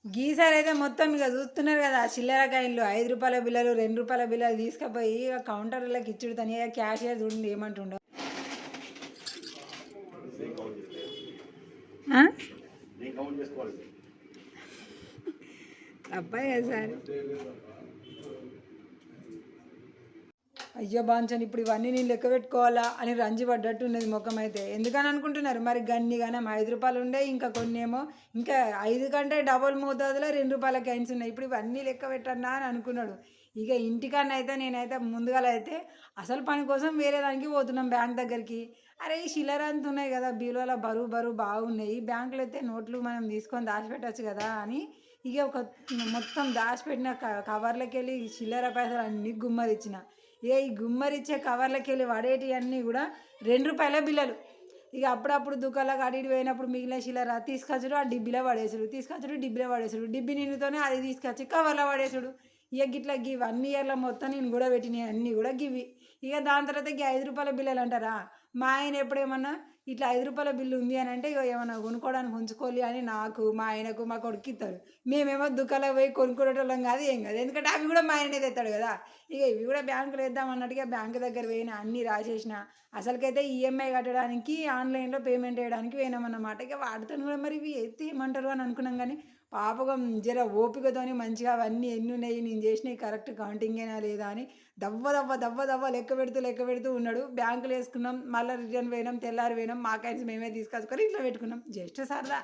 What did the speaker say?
గీసారి అయితే మొత్తం ఇక చూస్తున్నారు కదా చిల్లర కాయిన్లు 5 రూపాయల బిల్లలు 2 రూపాయల బిల్లలు తీసుకుపోయి ఇక కౌంటర్లకు ఇచ్చుడు తని క్యాషియర్ చూడండి ఏమంటుండో అబ్బాయి సార్ అయ్యో బాంచని ఇప్పుడు ఇవన్నీ నేను లెక్క పెట్టుకోవాలా అని రంజి పడ్డట్టు ఉన్నది ముఖం అయితే ఎందుకని అనుకుంటున్నారు మరి గన్ని కానీ 5 రూపాయలు ఉండే ఇంకా కొన్ని ఏమో ఇంకా 5 కంటే డబుల్ మోతాదులో 2 రూపాయల కాయిన్స్ ఉన్నాయి ఇప్పుడు ఇవన్నీ లెక్క పెట్టన్నా అని అనుకున్నాడు ఇక ఇంటికన్నా అయితే నేనైతే ముందుగా అయితే అసలు పని కోసం వేరే దానికి పోతున్నాం బ్యాంక్ దగ్గరికి అరే ఈ చిల్లర అంత ఉన్నాయి కదా బీరువాల బరువు బరువు బాగున్నాయి బ్యాంకులో అయితే నోట్లు మనం తీసుకొని దాచిపెట్టచ్చు కదా అని ఇక ఒక మొత్తం దాచిపెట్టిన కవర్లకి వెళ్ళి చిల్లర పైసలు అన్నీ గుమ్మరిచ్చిన ఇక ఈ గుమ్మరిచ్చే కవర్లకి వెళ్ళి వాడేటివన్నీ కూడా 2 రూపాయల బిల్లలు ఇక అప్పుడప్పుడు దుకాణాలకు అడిగి పోయినప్పుడు మిగిలిన చిల్లర తీసుకొచ్చుడు ఆ డిబ్బిలో పడేసుడు తీసుకొచ్చుడు డిబ్బిలో పడేసుడు డిబ్బి నిండుతోనే అది తీసుకొచ్చి కవర్లో పడేసుడు ఇక గిట్లా గివి 1 ఇయర్లో మొత్తం నేను కూడా పెట్టినాయి అన్నీ కూడా గివి ఇక దాని తర్వాత ఇక 5 రూపాయల బిల్లలు అంటారా మా ఆయన ఎప్పుడేమన్నా ఇట్లా 5 రూపాయల బిల్లు ఉంది అని అంటే ఇక ఏమన్నా కొనుక్కోవడానికి ఉంచుకోవాలి అని నాకు మా ఆయనకు మా కొడుకు ఇస్తారు మేమేమో దుకాణాలకు పోయి కొనుక్కునేటోళ్ళం కాదు ఏం కాదు ఎందుకంటే అవి కూడా మా ఆయనే తెస్తాడు కదా ఇక ఇవి కూడా బ్యాంకులో వేద్దాం అన్నట్టుగా బ్యాంకు దగ్గర పోయినా అన్నీ రాసేసిన అసలుకైతే ఈఎంఐ కట్టడానికి ఆన్లైన్లో పేమెంట్ వేయడానికి పోయినామన్నమాట ఇక వాటితో కూడా మరి ఇవి ఎత్తి ఏమంటారు అని అనుకున్నాం కానీ పాపకం జర ఓపికతోని మంచిగా అవన్నీ ఎన్ని ఉన్నాయి నేను చేసినవి కరెక్ట్ కౌంటింగేనా లేదా అని దవ్వ దవ్వ దవ్వ దవ్వ లెక్క పెడుతూ ఉన్నాడు బ్యాంకులు వేసుకున్నాం మళ్ళీ రిటర్న్ పోయినాం తెల్లారి పోయినాం మా కాయిన్స్ మేమే తీసుకొచ్చుకొని ఇట్లా పెట్టుకున్నాం జస్ట్ సరదా